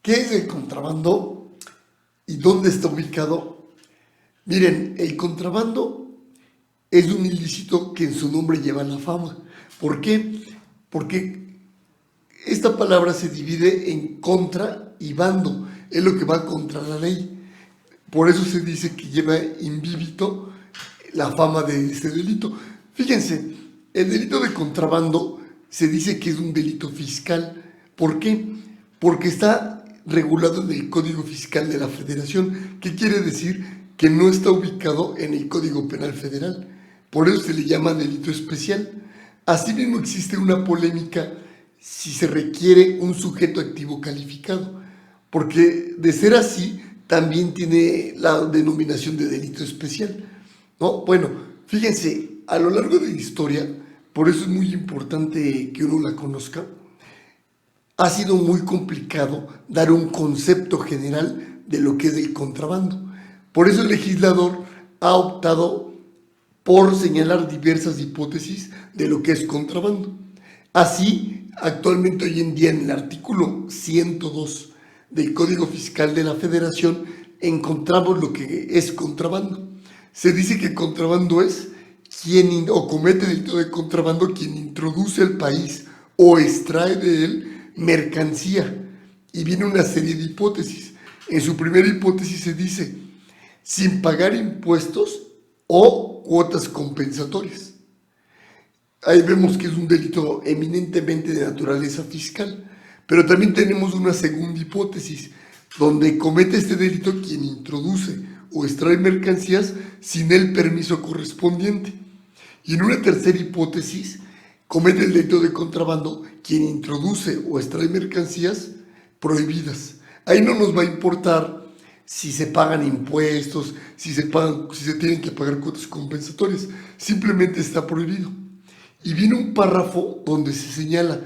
¿Qué es el contrabando y dónde está ubicado? Miren, el contrabando es un ilícito que en su nombre lleva la fama. ¿Por qué? Porque esta palabra se divide en contra y bando, es lo que va contra la ley. Por eso se dice que lleva invívito la fama de este delito. Fíjense, el delito de contrabando se dice que es un delito fiscal. ¿Por qué? Porque está regulado en el Código Fiscal de la Federación. ¿Qué quiere decir? Que no está ubicado en el Código Penal Federal. Por eso se le llama delito especial. Asimismo existe una polémica si se requiere un sujeto activo calificado, porque de ser así también tiene la denominación de delito especial, ¿no? Bueno, fíjense, a lo largo de la historia, por eso es muy importante que uno la conozca, ha sido muy complicado dar un concepto general de lo que es el contrabando. Por eso el legislador ha optado por señalar diversas hipótesis de lo que es contrabando. Así, actualmente hoy en día en el artículo 102 del Código Fiscal de la Federación encontramos lo que es contrabando. Se dice que contrabando es quien comete delito de contrabando quien introduce al país o extrae de él mercancía. Y viene una serie de hipótesis. En su primera hipótesis se dice sin pagar impuestos o cuotas compensatorias. Ahí vemos que es un delito eminentemente de naturaleza fiscal, pero también tenemos una segunda hipótesis, donde comete este delito quien introduce o extrae mercancías sin el permiso correspondiente. Y en una tercera hipótesis, comete el delito de contrabando quien introduce o extrae mercancías prohibidas. Ahí no nos va a importar si se pagan impuestos, si se tienen que pagar cuotas compensatorias, simplemente está prohibido. Y viene un párrafo donde se señala,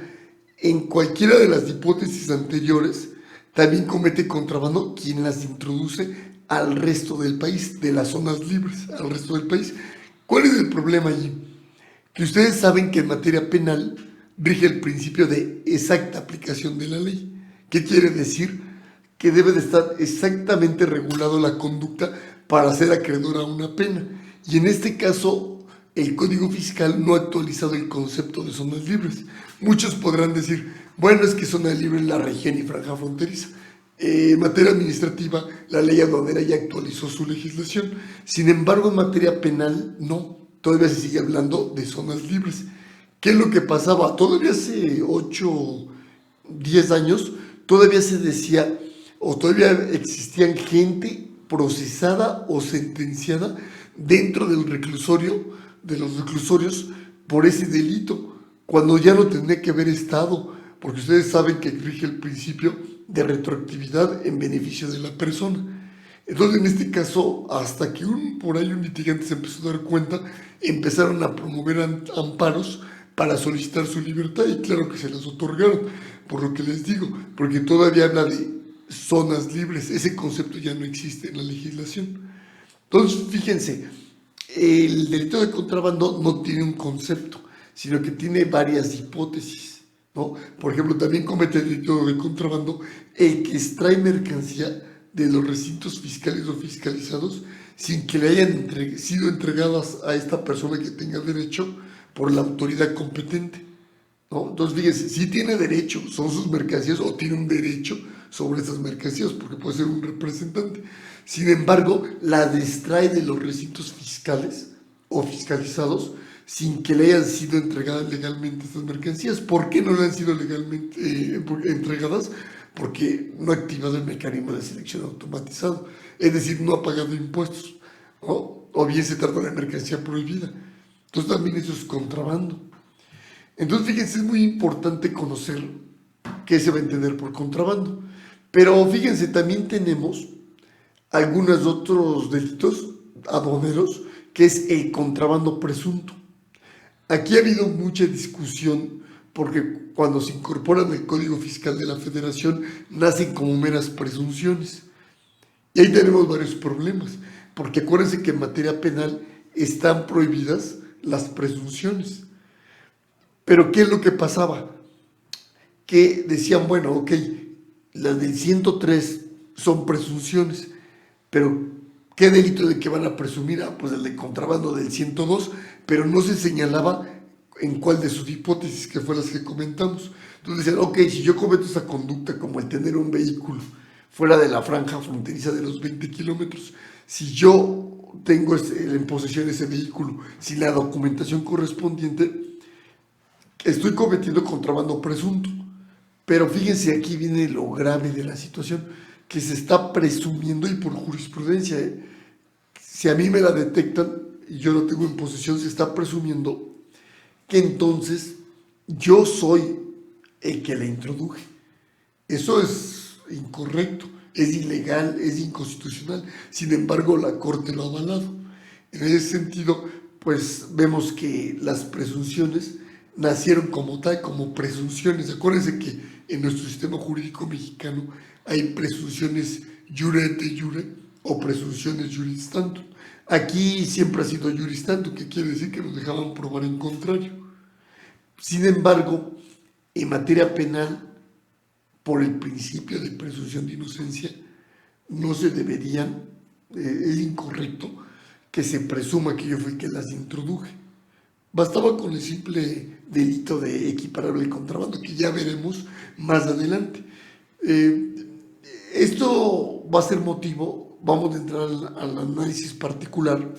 en cualquiera de las hipótesis anteriores, también comete contrabando quien las introduce al resto del país, de las zonas libres, al resto del país. ¿Cuál es el problema allí? Que ustedes saben que en materia penal rige el principio de exacta aplicación de la ley. ¿Qué quiere decir? Que debe de estar exactamente regulado la conducta para ser acreedor a una pena. Y en este caso, el Código Fiscal no ha actualizado el concepto de zonas libres. Muchos podrán decir, bueno, es que zona libre es la región y franja fronteriza. En materia administrativa, la ley aduanera ya actualizó su legislación. Sin embargo, en materia penal, no. Todavía se sigue hablando de zonas libres. ¿Qué es lo que pasaba? Todavía hace 8, 10 años, todavía se decía, o todavía existían gente procesada o sentenciada dentro del reclusorio, de los reclusorios, por ese delito, cuando ya no tendría que haber estado, porque ustedes saben que rige el principio de retroactividad en beneficio de la persona. Entonces, en este caso, hasta que por ahí un litigante se empezó a dar cuenta, empezaron a promover amparos para solicitar su libertad, y claro que se las otorgaron, por lo que les digo, porque todavía habla de zonas libres, ese concepto ya no existe en la legislación. Entonces, fíjense, el delito de contrabando no tiene un concepto, sino que tiene varias hipótesis, ¿no? Por ejemplo, también comete el delito de contrabando el que extrae mercancía de los recintos fiscales o fiscalizados sin que le hayan sido entregadas a esta persona que tenga derecho por la autoridad competente, ¿no? Entonces, fíjense, si tiene derecho, son sus mercancías o tiene un derecho sobre esas mercancías, porque puede ser un representante. Sin embargo, la extrae de los recintos fiscales o fiscalizados sin que le hayan sido entregadas legalmente estas mercancías. ¿Por qué no le han sido legalmente entregadas? Porque no ha activado el mecanismo de selección automatizado, es decir, no ha pagado impuestos, ¿no? O bien se trata de mercancía prohibida. Entonces también eso es contrabando. Entonces, fíjense, es muy importante conocer qué se va a entender por contrabando. Pero fíjense, también tenemos algunos otros delitos aduaneros, que es el contrabando presunto. Aquí ha habido mucha discusión porque cuando se incorporan al Código Fiscal de la Federación nacen como meras presunciones. Y ahí tenemos varios problemas, porque acuérdense que en materia penal están prohibidas las presunciones. Pero ¿qué es lo que pasaba? Que decían, bueno, ok, Las del 103 son presunciones, pero ¿qué delito de que van a presumir? Ah, pues el de contrabando del 102, pero no se señalaba en cuál de sus hipótesis, que fue las que comentamos. Entonces decían, ok, si yo cometo esa conducta como el tener un vehículo fuera de la franja fronteriza de los 20 kilómetros, si yo tengo en posesión ese vehículo sin la documentación correspondiente, estoy cometiendo contrabando presunto. Pero fíjense, aquí viene lo grave de la situación, que se está presumiendo y por jurisprudencia, si a mí me la detectan y yo lo tengo en posesión, se está presumiendo que entonces yo soy el que la introduje. Eso es incorrecto, es ilegal, es inconstitucional. Sin embargo, la Corte lo ha avalado. En ese sentido, pues vemos que las presunciones nacieron como tal, como presunciones. Acuérdense que en nuestro sistema jurídico mexicano hay presunciones jure et jure o presunciones juris tantum. Aquí siempre ha sido juris tantum, que quiere decir que nos dejaban probar en contrario. Sin embargo, en materia penal, por el principio de presunción de inocencia, no se deberían, es incorrecto que se presuma que yo fui quien las introduje. Bastaba con el simple delito de equiparable contrabando, que ya veremos más adelante. Esto va a ser motivo, vamos a entrar al análisis particular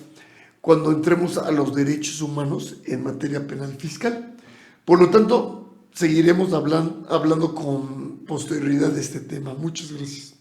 cuando entremos a los derechos humanos en materia penal fiscal. Por lo tanto, seguiremos hablando con posterioridad de este tema. Muchas gracias.